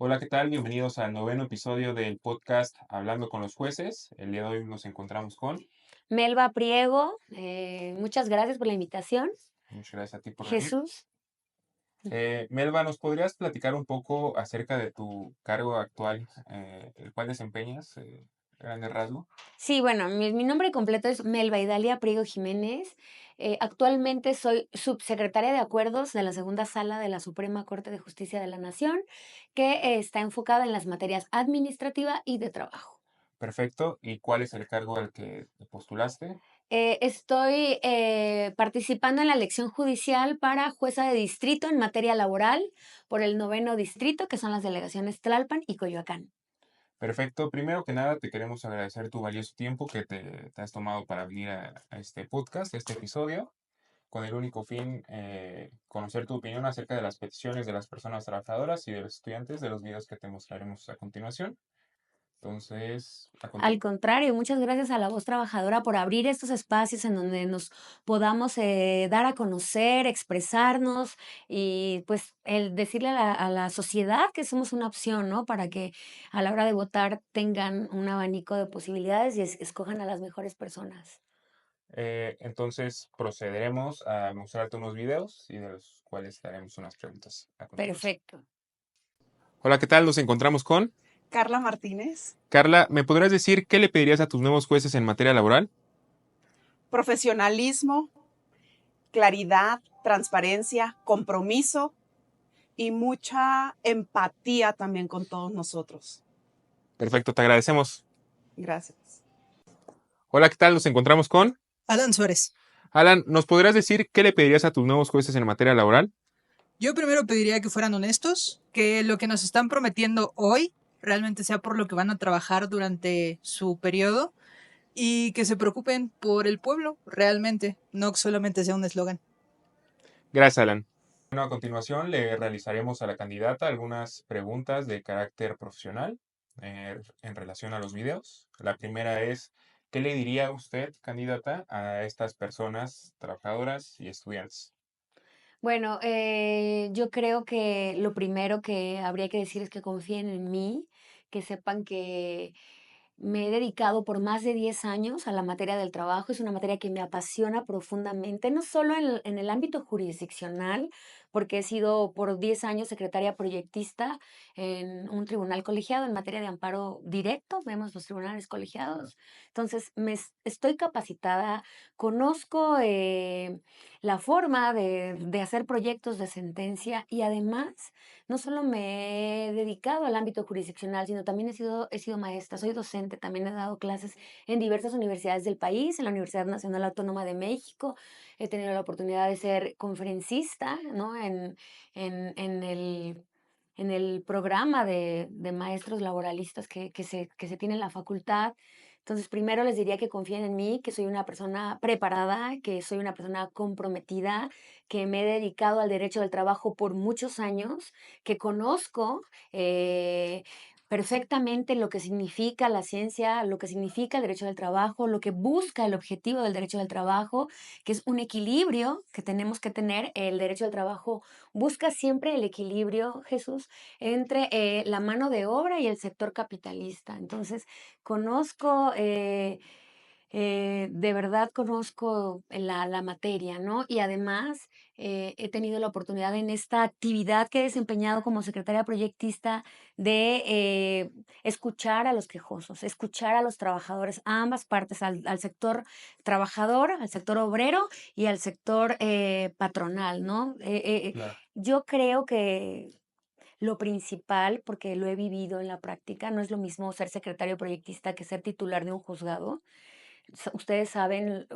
Hola, ¿qué tal? Bienvenidos al noveno episodio del podcast Hablando con los jueces. El día de hoy nos encontramos con... Melba Priego, muchas gracias por la invitación. Muchas gracias a ti por venir. Jesús. Melba, ¿nos podrías platicar un poco acerca de tu cargo actual, el cual desempeñas, a grandes rasgos? Sí, bueno, mi nombre completo es Melba Idalia Priego Jiménez. Actualmente soy subsecretaria de Acuerdos de la Segunda Sala de la Suprema Corte de Justicia de la Nación, que está enfocada en las materias administrativa y de trabajo. Perfecto. ¿Y cuál es el cargo al que te postulaste? Estoy participando en la elección judicial para jueza de distrito en materia laboral por el noveno distrito, que son las delegaciones Tlalpan y Coyoacán. Perfecto. Primero que nada, te queremos agradecer tu valioso tiempo que te has tomado para venir a este podcast, a este episodio, con el único fin conocer tu opinión acerca de las peticiones de las personas trabajadoras y de los estudiantes de los videos que te mostraremos a continuación. Entonces, a Al continuación. contrario, muchas gracias a la voz trabajadora por abrir estos espacios en donde nos podamos dar a conocer, expresarnos y pues el decirle a la sociedad que somos una opción, ¿no? Para que a la hora de votar tengan un abanico de posibilidades y escojan a las mejores personas. Entonces procederemos a mostrarte unos videos y de los cuales te haremos unas preguntas a continuación. Perfecto. Hola, ¿qué tal? Nos encontramos con Carla Martínez, Carla. ¿Me podrías decir qué le pedirías a tus nuevos jueces en materia laboral? profesionalismo, claridad, transparencia, compromiso y mucha empatía también con todos nosotros. Perfecto, te agradecemos. Gracias. Hola, ¿qué tal? Nos encontramos con Alan Suárez. Alan. ¿Nos podrías decir qué le pedirías a tus nuevos jueces en materia laboral? Yo primero pediría que fueran honestos, que lo que nos están prometiendo hoy realmente sea por lo que van a trabajar durante su periodo y que se preocupen por el pueblo realmente, no que solamente sea un eslogan. Gracias, Alan. Bueno, a continuación le realizaremos a la candidata algunas preguntas de carácter profesional en relación a los videos. La primera es, ¿qué le diría usted, candidata, a estas personas trabajadoras y estudiantes? Bueno, yo creo que lo primero que habría que decir es que confíen en mí, que sepan que me he dedicado por más de 10 años a la materia del trabajo. Es una materia que me apasiona profundamente, no solo en el ámbito jurisdiccional, porque he sido por 10 años secretaria proyectista en un tribunal colegiado en materia de amparo directo, vemos los tribunales colegiados. Entonces, estoy capacitada, conozco la forma de hacer proyectos de sentencia y además no solo me he dedicado al ámbito jurisdiccional, sino también he sido maestra, soy docente, también he dado clases en diversas universidades del país, en la Universidad Nacional Autónoma de México, he tenido la oportunidad de ser conferencista, ¿no? En en el programa de maestros laboralistas que se tiene en la facultad. Entonces, primero les diría que confíen en mí, que soy una persona preparada, que soy una persona comprometida, que me he dedicado al derecho del trabajo por muchos años, que conozco perfectamente lo que significa la ciencia, lo que significa el derecho del trabajo, lo que busca el objetivo del derecho del trabajo, que es un equilibrio que tenemos que tener. El derecho del trabajo busca siempre el equilibrio, Jesús, entre la mano de obra y el sector capitalista. Entonces, conozco de verdad conozco la materia, ¿no? Y además he tenido la oportunidad en esta actividad que he desempeñado como secretaria proyectista de escuchar a los quejosos, escuchar a los trabajadores, a ambas partes, al sector trabajador, al sector obrero y al sector patronal, ¿no? Claro. Yo creo que lo principal, porque lo he vivido en la práctica, no es lo mismo ser secretario proyectista que ser titular de un juzgado. Ustedes saben,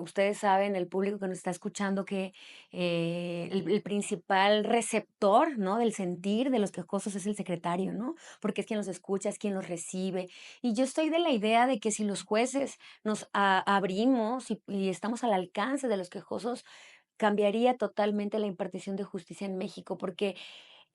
el público que nos está escuchando, que el principal receptor, ¿no? Del sentir de los quejosos es el secretario, ¿no? Porque es quien los escucha, es quien los recibe. Y yo estoy de la idea de que si los jueces nos abrimos y estamos al alcance de los quejosos, cambiaría totalmente la impartición de justicia en México, porque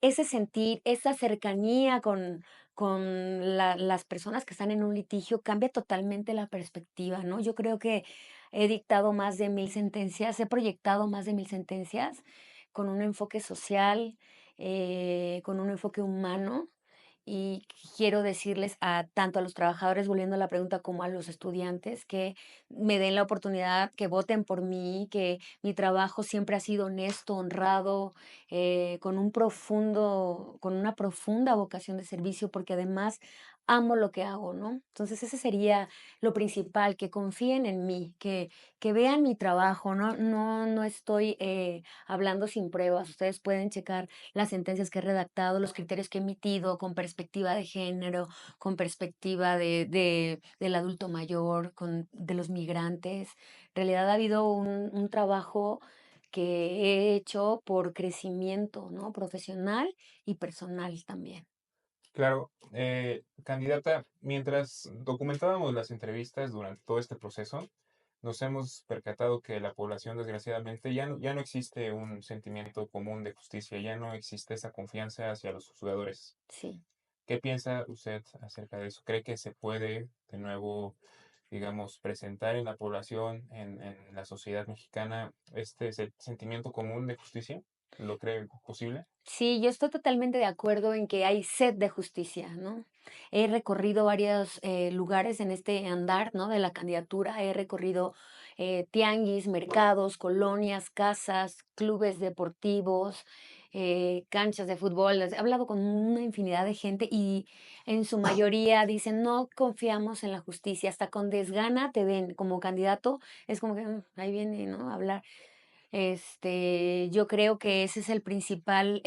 ese sentir, esa cercanía con las personas que están en un litigio cambia totalmente la perspectiva, ¿no? Yo creo que he dictado más de 1000 sentencias, he proyectado más de 1000 sentencias con un enfoque social, con un enfoque humano, sí quiero decirles a tanto a los trabajadores, volviendo a la pregunta, como a los estudiantes, que me den la oportunidad, que voten por mí, que mi trabajo siempre ha sido honesto, honrado, con una profunda vocación de servicio, porque además amo lo que hago, ¿no? Entonces ese sería lo principal, que confíen en mí, que vean mi trabajo, no estoy hablando sin pruebas. Ustedes pueden checar las sentencias que he redactado, los criterios que he emitido con perspectiva de género, con perspectiva del adulto mayor, de los migrantes. En realidad ha habido un trabajo que he hecho por crecimiento, ¿no? Profesional y personal también. Claro, candidata, mientras documentábamos las entrevistas durante todo este proceso, nos hemos percatado que la población, desgraciadamente, ya no existe un sentimiento común de justicia, ya no existe esa confianza hacia los juzgadores. Sí. ¿Qué piensa usted acerca de eso? ¿Cree que se puede de nuevo, digamos, presentar en la población, en la sociedad mexicana, este sentimiento común de justicia? ¿Lo cree posible? Sí, yo estoy totalmente de acuerdo en que hay sed de justicia, ¿no? He recorrido varios lugares en este andar, ¿no? De la candidatura. He recorrido tianguis, mercados, colonias, casas, clubes deportivos, canchas de fútbol. He hablado con una infinidad de gente y en su mayoría dicen, no confiamos en la justicia. Hasta con desgana te ven como candidato. Es como que ahí viene, ¿no? A hablar. Yo creo que ese es el principal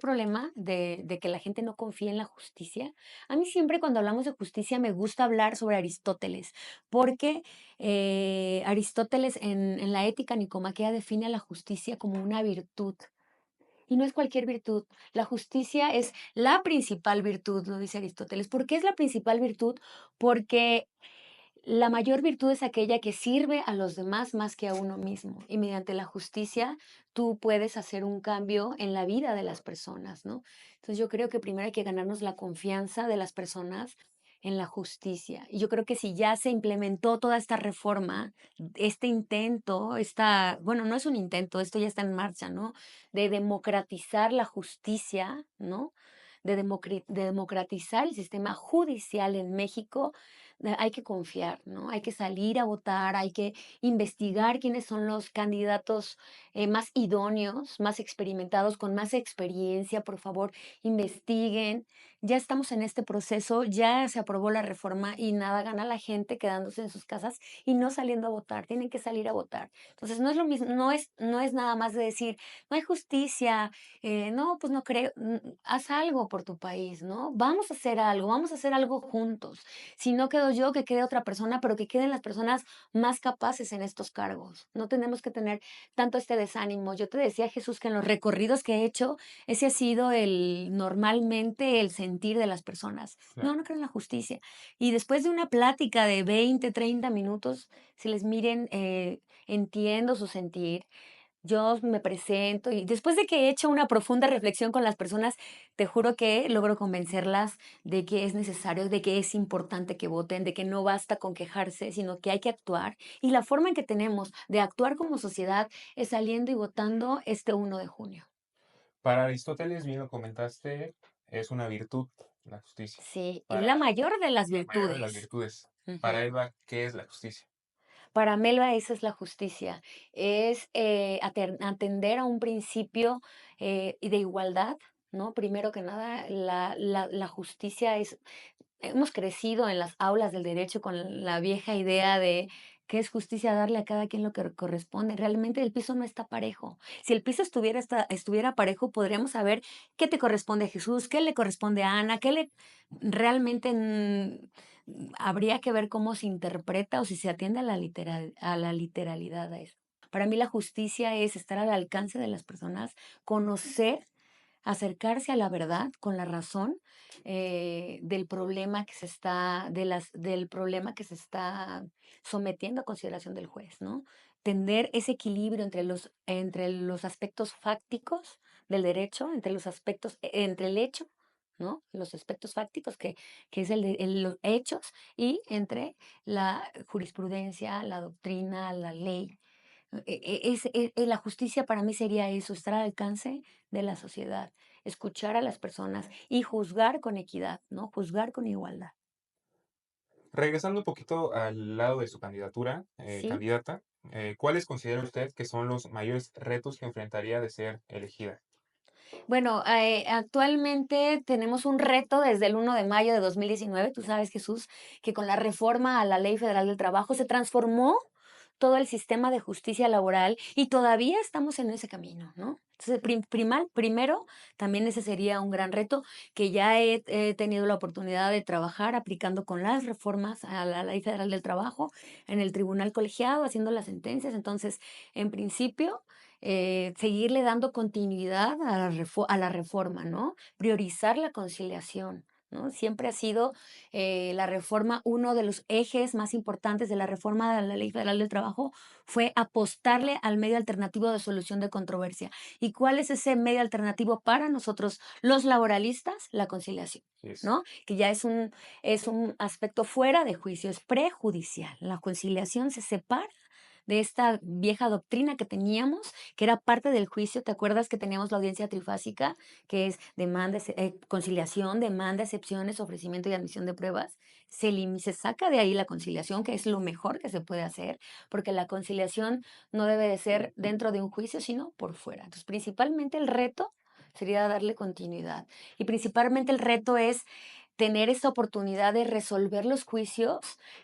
problema de que la gente no confía en la justicia. A mí siempre cuando hablamos de justicia me gusta hablar sobre Aristóteles, porque Aristóteles en la Ética Nicomaquea define a la justicia como una virtud. Y no es cualquier virtud. La justicia es la principal virtud, lo dice Aristóteles. ¿Por qué es la principal virtud? Porque la mayor virtud es aquella que sirve a los demás más que a uno mismo. Y mediante la justicia tú puedes hacer un cambio en la vida de las personas, ¿no? Entonces yo creo que primero hay que ganarnos la confianza de las personas en la justicia. Y yo creo que si ya se implementó toda esta reforma, este intento, bueno, no es un intento, esto ya está en marcha, ¿no? De democratizar la justicia, ¿no? De democratizar el sistema judicial en México, hay que confiar, ¿no? Hay que salir a votar, hay que investigar quiénes son los candidatos más idóneos, más experimentados, con más experiencia. Por favor, investiguen. Ya estamos en este proceso, ya se aprobó la reforma y nada gana la gente quedándose en sus casas y no saliendo a votar. Tienen que salir a votar. Entonces, no es lo mismo, no es nada más de decir, no hay justicia, no, pues no creo, haz algo por tu país, ¿no? Vamos a hacer algo juntos. Si no quedo yo, que quede otra persona, pero que queden las personas más capaces en estos cargos. No tenemos que tener tanto este desánimo. Yo te decía, Jesús, que en los recorridos que he hecho, ese ha sido normalmente el sentir de las personas. Claro. No creo en la justicia. Y después de una plática de 20, 30 minutos, si les miren, entiendo su sentir, yo me presento y después de que he hecho una profunda reflexión con las personas, te juro que logro convencerlas de que es necesario, de que es importante que voten, de que no basta con quejarse, sino que hay que actuar. Y la forma en que tenemos de actuar como sociedad es saliendo y votando este 1 de junio. Para Aristóteles, bien lo comentaste, es una virtud la justicia. Sí, y Para la mayor de las la mayor de las virtudes. virtudes. Ujú. Para Elba, ¿qué es la justicia? Para Melba esa es la justicia, es atender a un principio y de igualdad, ¿no? Primero que nada, la justicia es, hemos crecido en las aulas del derecho con la vieja idea de que es justicia darle a cada quien lo que corresponde. Realmente el piso no está parejo. Si el piso estuviera parejo, podríamos saber qué te corresponde a Jesús, qué le corresponde a Ana, realmente habría que ver cómo se interpreta o si se atiende a a la literalidad a eso. Para mí la justicia es estar al alcance de las personas, conocer, acercarse a la verdad con la razón del problema del problema que se está sometiendo a consideración del juez, ¿no? Tender ese equilibrio entre los aspectos fácticos del derecho, entre el hecho, ¿no? Los aspectos fácticos que es los hechos y entre la jurisprudencia, la doctrina, la ley. La justicia para mí sería eso, estar al alcance de la sociedad, escuchar a las personas y juzgar con equidad, ¿no? Juzgar con igualdad. Regresando un poquito al lado de su candidatura, ¿Sí? candidata, ¿cuáles considera usted que son los mayores retos que enfrentaría de ser elegida? Bueno, actualmente tenemos un reto desde el 1 de mayo de 2019. Tú sabes, Jesús, que con la reforma a la Ley Federal del Trabajo se transformó todo el sistema de justicia laboral y todavía estamos en ese camino, ¿no? Entonces, primero, también ese sería un gran reto que ya he tenido la oportunidad de trabajar aplicando con las reformas a la Ley Federal del Trabajo en el tribunal colegiado, haciendo las sentencias. Entonces, en principio, seguirle dando continuidad a a la reforma, ¿no? Priorizar la conciliación, ¿no? Siempre ha sido la reforma, uno de los ejes más importantes de la reforma de la Ley Federal del Trabajo fue apostarle al medio alternativo de solución de controversia. ¿Y cuál es ese medio alternativo para nosotros, los laboralistas? La conciliación, Sí, es. ¿no? Que ya es un aspecto fuera de juicio, es prejudicial. La conciliación se separa de esta vieja doctrina que teníamos, que era parte del juicio. ¿Te acuerdas que teníamos la audiencia trifásica, que es demanda, conciliación, demanda, excepciones, ofrecimiento y admisión de pruebas? Se saca de ahí la conciliación, que es lo mejor que se puede hacer, porque la conciliación no debe de ser dentro de un juicio, sino por fuera. Entonces, principalmente el reto sería darle continuidad. Y principalmente el reto es tener esa oportunidad de resolver los juicios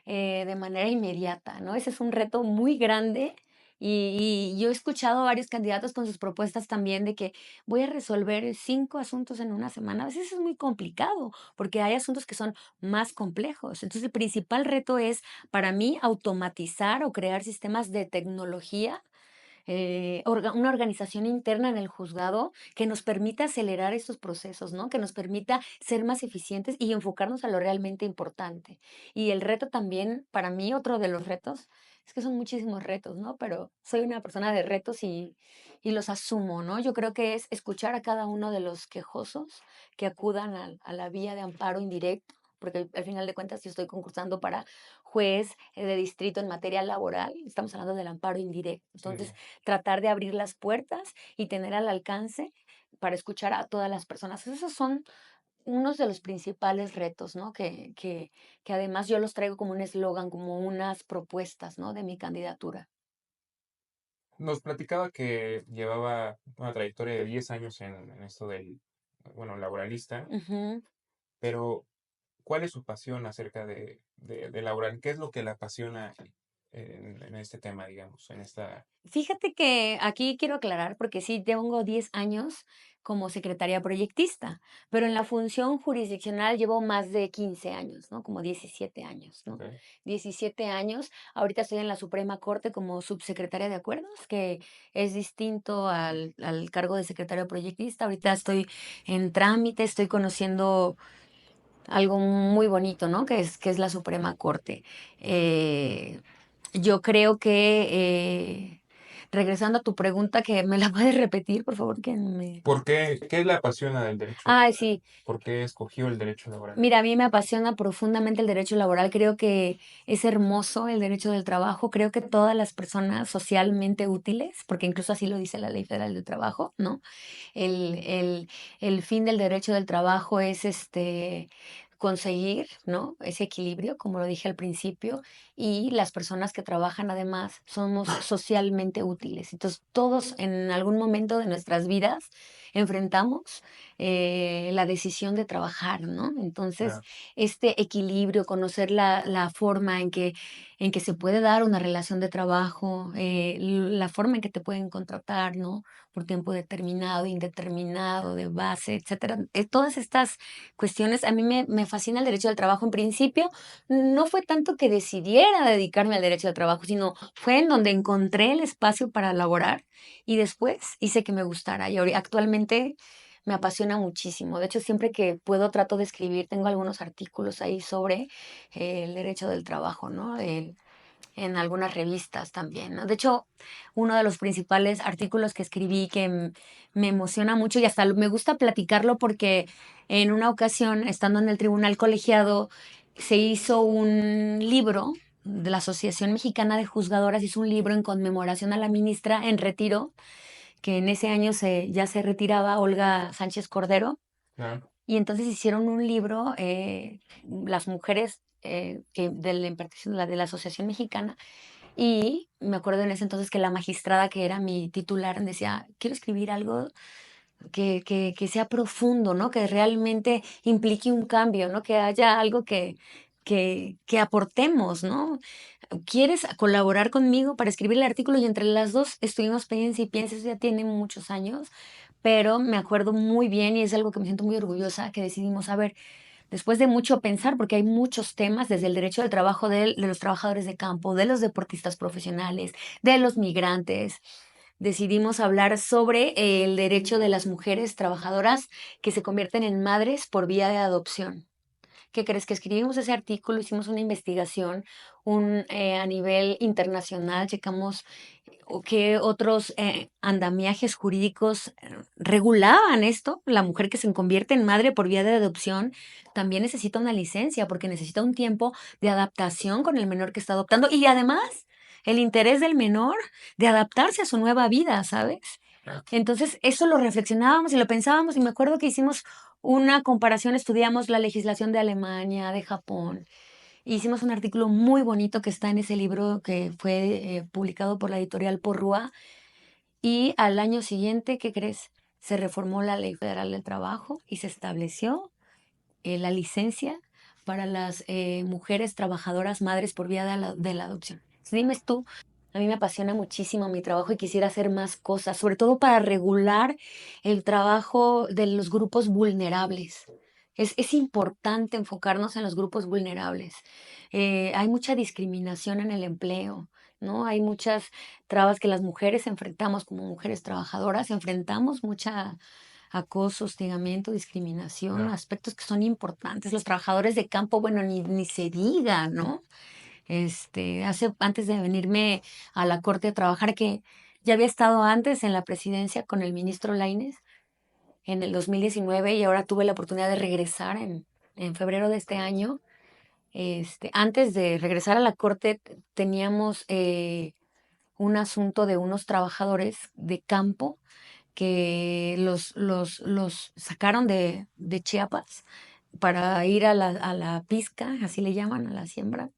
de manera inmediata, ¿no? Ese es un reto muy grande y yo he escuchado a varios candidatos con sus propuestas también de que voy a resolver 5 asuntos en una semana. A veces es muy complicado porque hay asuntos que son más complejos. Entonces, el principal reto es para mí automatizar o crear sistemas de tecnología, una organización interna en el juzgado que nos permita acelerar estos procesos, ¿no? Que nos permita ser más eficientes y enfocarnos a lo realmente importante. Y el reto también, para mí, otro de los retos, es que son muchísimos retos, ¿no? Pero soy una persona de retos y los asumo, ¿no? Yo creo que es escuchar a cada uno de los quejosos que acudan a la vía de amparo indirecto, porque al final de cuentas yo estoy concursando para juez de distrito en materia laboral, estamos hablando del amparo indirecto. Sí, Entonces, tratar de abrir las puertas y tener al alcance para escuchar a todas las personas. Esos son unos de los principales retos, ¿no? Que además yo los traigo como un eslogan, como unas propuestas, ¿no? De mi candidatura. nos platicaba que llevaba una trayectoria de 10 años en esto del, bueno, laboralista, Ujú. pero ¿cuál es su pasión acerca de laboral? ¿Qué es lo que la apasiona en este tema, digamos, en esta... Fíjate que aquí quiero aclarar, porque sí tengo 10 años como secretaria proyectista, pero en la función jurisdiccional llevo más de 15 años, ¿no? Como 17 años, ¿no? Ok. 17 años. Ahorita estoy en la Suprema Corte como subsecretaria de Acuerdos, que es distinto al cargo de secretaria proyectista. Ahorita estoy en trámite, estoy conociendo algo muy bonito, ¿no? Que es la Suprema Corte. Eh, yo creo que, regresando a tu pregunta, que me la puedes repetir, por favor, que me... ¿Por qué, qué le apasiona del derecho Ah, laboral? sí. ¿Por qué escogió el derecho laboral? Mira, a mí me apasiona profundamente el derecho laboral. Creo que es hermoso el derecho del trabajo. Creo que todas las personas socialmente útiles, porque incluso así lo dice la Ley Federal del Trabajo, ¿no? El, el, el fin del derecho del trabajo es conseguir, ¿no? Ese equilibrio, como lo dije al principio, y las personas que trabajan además somos socialmente útiles. Entonces, todos en algún momento de nuestras vidas enfrentamos la decisión de trabajar, ¿no? Entonces, Claro. este equilibrio, conocer la forma en que se puede dar una relación de trabajo, la forma en que te pueden contratar, ¿no? Por tiempo determinado, indeterminado, de base, etcétera. Todas estas cuestiones, a mí me fascina el derecho del trabajo. En principio, no fue tanto que decidiera dedicarme al derecho del trabajo, sino fue en donde encontré el espacio para laborar y después hice que me gustara. Y actualmente me apasiona muchísimo. De hecho, siempre que puedo trato de escribir, tengo algunos artículos ahí sobre el derecho del trabajo, ¿no? En algunas revistas también, ¿no? De hecho, uno de los principales artículos que escribí que me emociona mucho y hasta me gusta platicarlo porque en una ocasión, estando en el tribunal colegiado, se hizo un libro de la Asociación Mexicana de Juzgadoras, hizo un libro en conmemoración a la ministra en retiro que en ese año ya se retiraba Olga Sánchez Cordero, Claro. y entonces hicieron un libro, las mujeres de la Asociación Mexicana, y me acuerdo en ese entonces que la magistrada que era mi titular decía, quiero escribir algo que sea profundo, ¿no? Que realmente implique un cambio, ¿no? Que haya algo que aportemos, ¿no? ¿Quieres colaborar conmigo para escribir el artículo? Y entre las dos estuvimos piensa y piensa, eso ya tiene muchos años, pero me acuerdo muy bien y es algo que me siento muy orgullosa, que decidimos, a ver, después de mucho pensar, porque hay muchos temas, desde el derecho al trabajo de los trabajadores de campo, de los deportistas profesionales, de los migrantes, decidimos hablar sobre el derecho de las mujeres trabajadoras que se convierten en madres por vía de adopción. ¿Qué crees? Que escribimos ese artículo, hicimos una investigación a nivel internacional, checamos qué otros andamiajes jurídicos regulaban esto. La mujer que se convierte en madre por vía de adopción también necesita una licencia porque necesita un tiempo de adaptación con el menor que está adoptando y además el interés del menor de adaptarse a su nueva vida, ¿sabes? Entonces, eso lo reflexionábamos y lo pensábamos y me acuerdo que hicimos una comparación, estudiamos la legislación de Alemania, de Japón. Hicimos un artículo muy bonito que está en ese libro que fue publicado por la editorial Porrúa. Y al año siguiente, ¿qué crees? Se reformó la Ley Federal del Trabajo y se estableció la licencia para las mujeres trabajadoras madres por vía de la adopción. Dime tú, a mí me apasiona muchísimo mi trabajo y quisiera hacer más cosas, sobre todo para regular el trabajo de los grupos vulnerables. Es importante enfocarnos en los grupos vulnerables. Hay mucha discriminación en el empleo, ¿no? Hay muchas trabas que las mujeres enfrentamos como mujeres trabajadoras, enfrentamos mucha acoso, hostigamiento, discriminación, Claro. aspectos que son importantes. Los trabajadores de campo, bueno, ni se diga, ¿no? Antes de venirme a la corte a trabajar, que ya había estado antes en la presidencia con el ministro Lainez en el 2019 y ahora tuve la oportunidad de regresar en febrero de este año. Antes de regresar a la corte teníamos un asunto de unos trabajadores de campo que los sacaron de Chiapas para ir a la pizca, así le llaman, a la siembra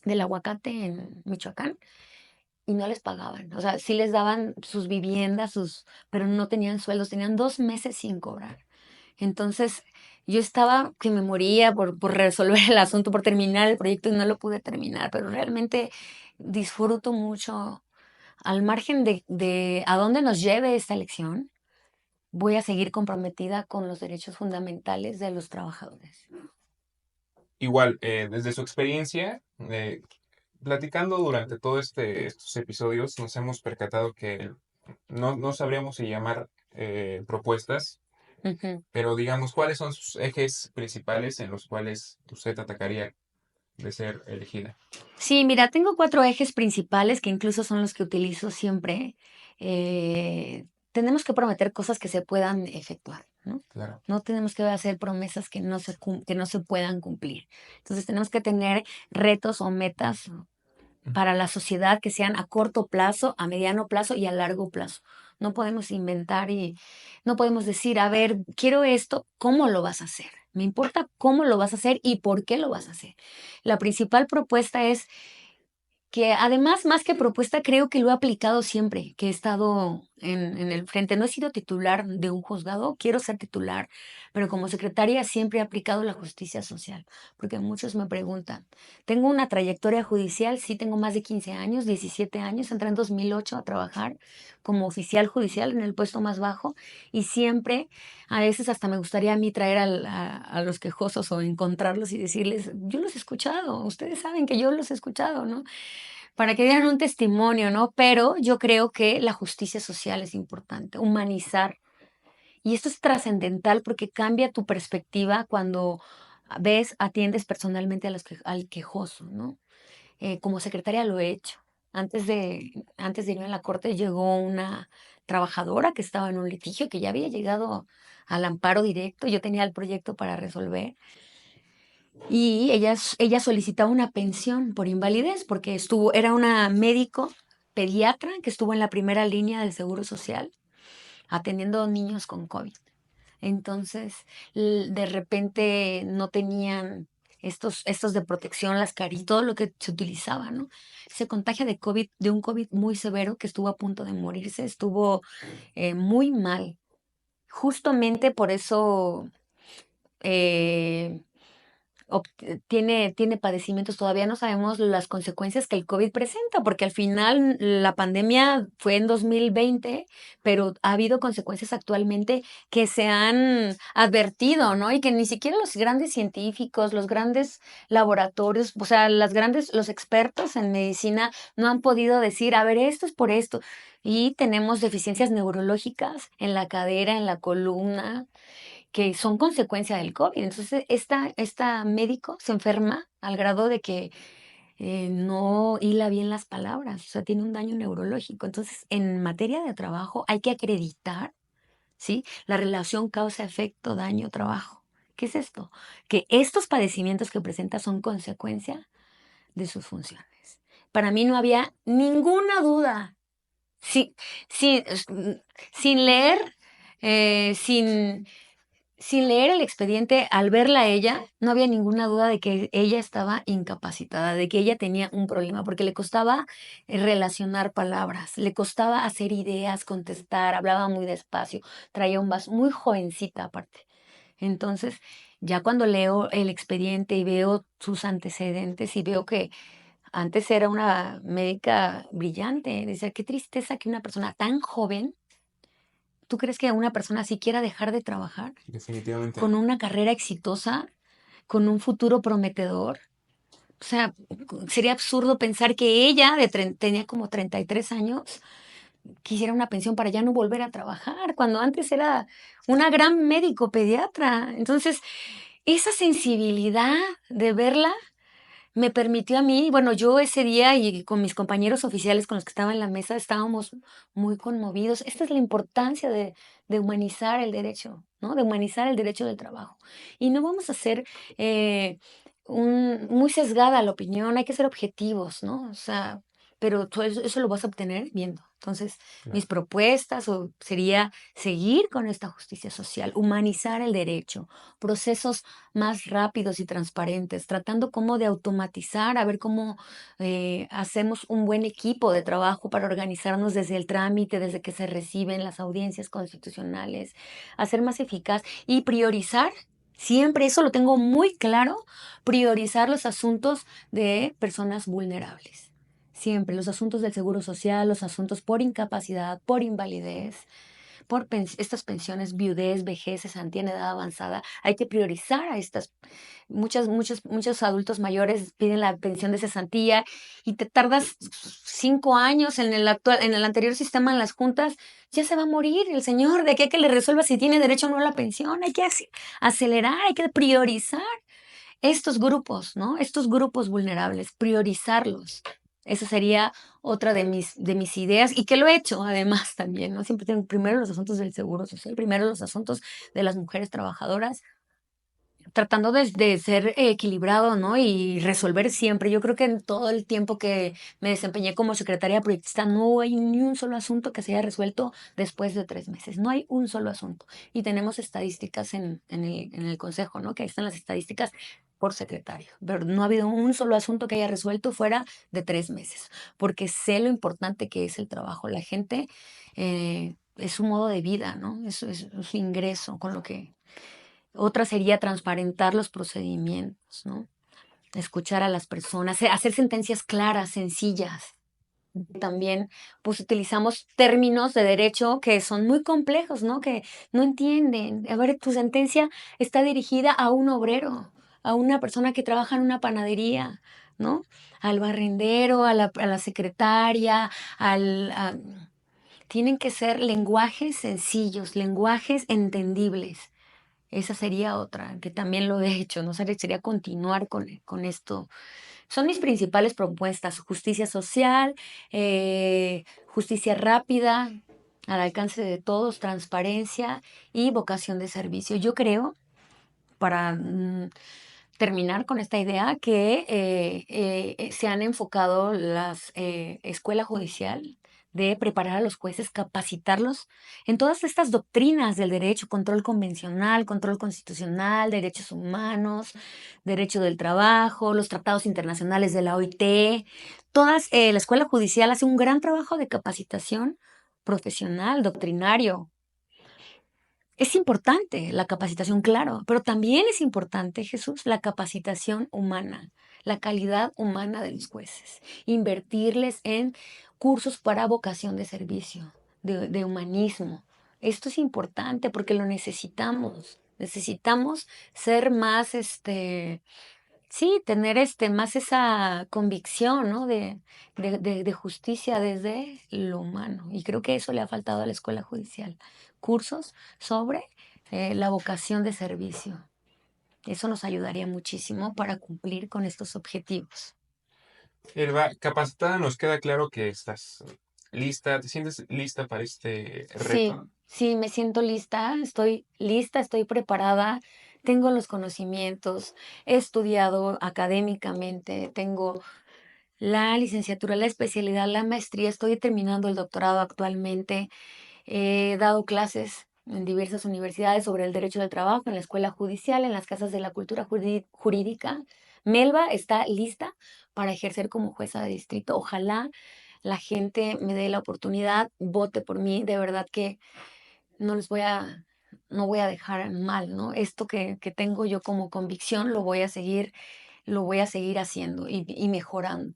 del aguacate en Michoacán, y no les pagaban. O sea, sí les daban sus viviendas, pero no tenían sueldos, tenían 2 meses sin cobrar. Entonces, yo estaba que me moría por resolver el asunto, por terminar el proyecto y no lo pude terminar, pero realmente disfruto mucho, al margen de a dónde nos lleve esta elección, voy a seguir comprometida con los derechos fundamentales de los trabajadores. Igual, desde su experiencia, platicando durante todos estos episodios, nos hemos percatado que no sabríamos si llamar propuestas, Ujú. pero digamos, ¿cuáles son sus ejes principales en los cuales usted atacaría de ser elegida? Sí, mira, tengo 4 ejes principales que incluso son los que utilizo siempre. Tenemos que prometer cosas que se puedan efectuar, ¿no? Claro. No tenemos que hacer promesas que no se puedan cumplir. Entonces, tenemos que tener retos o metas para la sociedad que sean a corto plazo, a mediano plazo y a largo plazo. No podemos inventar y no podemos decir, a ver, quiero esto, ¿cómo lo vas a hacer? Me importa cómo lo vas a hacer y por qué lo vas a hacer. La principal propuesta es que además, más que propuesta, creo que lo he aplicado siempre que he estado en el frente. No he sido titular de un juzgado, quiero ser titular, pero como secretaria siempre he aplicado la justicia social, porque muchos me preguntan, ¿tengo una trayectoria judicial? Sí, tengo más de 15 años, 17 años, entré en 2008 a trabajar como oficial judicial en el puesto más bajo y siempre, a veces hasta me gustaría a mí traer a los quejosos o encontrarlos y decirles, yo los he escuchado, ustedes saben que yo los he escuchado, ¿no? Para que dieran un testimonio, ¿no? Pero yo creo que la justicia social es importante, humanizar. Y esto es trascendental porque cambia tu perspectiva cuando atiendes personalmente al quejoso, ¿no? Como secretaria lo he hecho. Antes de irme a la corte llegó una trabajadora que estaba en un litigio que ya había llegado al amparo directo. Yo tenía el proyecto para resolver. Y ella solicitaba una pensión por invalidez porque era una médico pediatra que estuvo en la primera línea del Seguro Social atendiendo niños con COVID. Entonces, de repente no tenían estos de protección, las carillas, todo lo que se utilizaba, ¿no? Se contagia de COVID, de un COVID muy severo que estuvo a punto de morirse, estuvo muy mal. Justamente por eso eh, tiene padecimientos. Todavía no sabemos las consecuencias que el COVID presenta, porque al final la pandemia fue en 2020, pero ha habido consecuencias actualmente que se han advertido, ¿no? Y que ni siquiera los grandes científicos, los grandes laboratorios, o sea, los expertos en medicina no han podido decir, a ver, esto es por esto. Y tenemos deficiencias neurológicas en la cadera, en la columna, que son consecuencia del COVID. Entonces, esta médico se enferma al grado de que no hila bien las palabras, o sea, tiene un daño neurológico. Entonces, en materia de trabajo hay que acreditar, ¿sí? La relación causa-efecto, daño-trabajo. ¿Qué es esto? Que estos padecimientos que presenta son consecuencia de sus funciones. Para mí no había ninguna duda. Sí, sí, sin leer, sin leer el expediente, al verla a ella, no había ninguna duda de que ella estaba incapacitada, de que ella tenía un problema, porque le costaba relacionar palabras, le costaba hacer ideas, contestar, hablaba muy despacio, traía un vaso, muy jovencita aparte. Entonces, ya cuando leo el expediente y veo sus antecedentes y veo que antes era una médica brillante, decía, qué tristeza que una persona tan joven. ¿Tú crees que una persona así quiera dejar de trabajar? Definitivamente Con no. una carrera exitosa, con un futuro prometedor. O sea, sería absurdo pensar que ella, tenía como 33 años, quisiera una pensión para ya no volver a trabajar, cuando antes era una gran médico pediatra. Entonces, esa sensibilidad de verla me permitió a mí, bueno, yo ese día y con mis compañeros oficiales con los que estaba en la mesa estábamos muy conmovidos. Esta es la importancia de humanizar el derecho, ¿no? De humanizar el derecho del trabajo. Y no vamos a ser muy sesgada la opinión, hay que ser objetivos, ¿no? O sea, pero tú eso lo vas a obtener viendo. Entonces, mis Claro. propuestas sería seguir con esta justicia social, humanizar el derecho, procesos más rápidos y transparentes, tratando como de automatizar, a ver cómo hacemos un buen equipo de trabajo para organizarnos desde el trámite, desde que se reciben las audiencias constitucionales, hacer más eficaz y priorizar. Siempre eso lo tengo muy claro, priorizar los asuntos de personas vulnerables. Siempre los asuntos del seguro social, los asuntos por incapacidad, por invalidez, por estas pensiones, viudez, vejez, cesantía en edad avanzada. Hay que priorizar a estas. Muchos adultos mayores piden la pensión de cesantía y te tardas 5 años en el anterior sistema en las juntas, ya se va a morir el señor, de aquí a que le resuelva si tiene derecho o no a la pensión. Hay que acelerar, hay que priorizar estos grupos, ¿no? Estos grupos vulnerables, priorizarlos. Esa sería otra de mis ideas y que lo he hecho además también, ¿no? Siempre tengo primero los asuntos del seguro social, primero los asuntos de las mujeres trabajadoras, tratando de ser equilibrado, ¿no? Y resolver siempre. Yo creo que en todo el tiempo que me desempeñé como secretaria proyectista no hay ni un solo asunto que se haya resuelto después de 3 meses. No hay un solo asunto. Y tenemos estadísticas en el consejo, ¿no? Que ahí están las estadísticas por secretario. Pero no ha habido un solo asunto que haya resuelto fuera de 3 meses. Porque sé lo importante que es el trabajo. La gente es su modo de vida, ¿no? Es su ingreso con lo que otra sería transparentar los procedimientos, ¿no? Escuchar a las personas, hacer sentencias claras, sencillas. También, pues utilizamos términos de derecho que son muy complejos, ¿no? Que no entienden. A ver, tu sentencia está dirigida a un obrero, a una persona que trabaja en una panadería, ¿no? Al barrendero, a la secretaria, tienen que ser lenguajes sencillos, lenguajes entendibles. Esa sería otra, que también lo he hecho, ¿no? Sería continuar con esto. Son mis principales propuestas: justicia social, justicia rápida, al alcance de todos, transparencia y vocación de servicio. Yo creo, para terminar con esta idea, que se han enfocado las escuela judicial de preparar a los jueces, capacitarlos en todas estas doctrinas del derecho, control convencional, control constitucional, derechos humanos, derecho del trabajo, los tratados internacionales de la OIT. La Escuela Judicial hace un gran trabajo de capacitación profesional, doctrinario. Es importante la capacitación, claro, pero también es importante, Jesús, la capacitación humana, la calidad humana de los jueces. Invertirles en cursos para vocación de servicio, de humanismo. Esto es importante porque lo necesitamos. Necesitamos ser más, sí, tener más esa convicción, ¿no? de justicia desde lo humano. Y creo que eso le ha faltado a la escuela judicial. Cursos sobre la vocación de servicio. Eso nos ayudaría muchísimo para cumplir con estos objetivos. Elba, capacitada, nos queda claro que estás lista, ¿te sientes lista para este Sí, reto? sí, me siento lista, estoy preparada, tengo los conocimientos, he estudiado académicamente, tengo la licenciatura, la especialidad, la maestría, estoy terminando el doctorado actualmente. He dado clases en diversas universidades sobre el derecho del trabajo, en la escuela judicial, en las casas de la cultura jurídica. Melba está lista para ejercer como jueza de distrito. Ojalá la gente me dé la oportunidad, vote por mí. De verdad que no les voy a, no voy a dejar mal, ¿no? Esto que tengo yo como convicción lo voy a seguir haciendo y mejorando.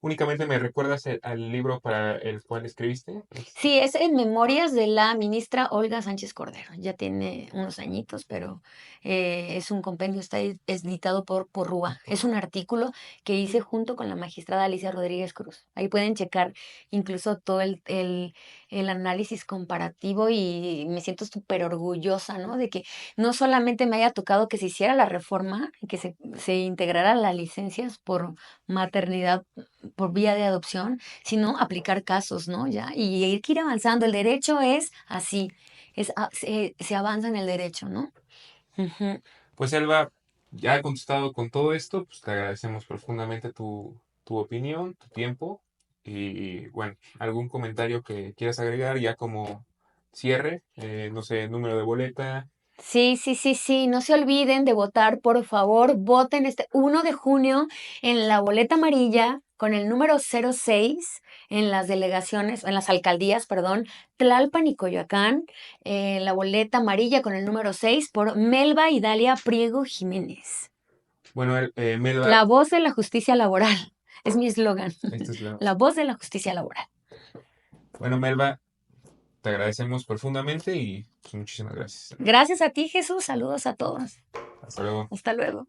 Únicamente me recuerdas al libro para el cual escribiste. Sí, es en Memorias de la ministra Olga Sánchez Cordero. Ya tiene unos añitos, pero es un compendio, está editado por Porrúa. Es un artículo que hice junto con la magistrada Alicia Rodríguez Cruz. Ahí pueden checar incluso todo el análisis comparativo y me siento súper orgullosa, ¿no? De que no solamente me haya tocado que se hiciera la reforma y que se integrara las licencias por maternidad por vía de adopción, sino aplicar casos, ¿no? Ya, y hay que ir avanzando. El derecho es así, se avanza en el derecho, ¿no? Ujú. Pues Elba, ya he contestado con todo esto, pues te agradecemos profundamente tu opinión, tu tiempo y bueno, algún comentario que quieras agregar ya como cierre, no sé, número de boleta. Sí, sí, sí, sí, no se olviden de votar, por favor, voten este 1 de junio en la boleta amarilla con el número 06 en las delegaciones, en las alcaldías, perdón, Tlalpan y Coyoacán, la boleta amarilla con el número 6 por Melba Idalia Priego Jiménez. Bueno, Melba, La voz de la justicia laboral, es mi eslogan, este es la voz de la justicia laboral. bueno, Melba, te agradecemos profundamente y pues, muchísimas gracias. Gracias a ti, Jesús, saludos a todos. Hasta luego. Hasta luego.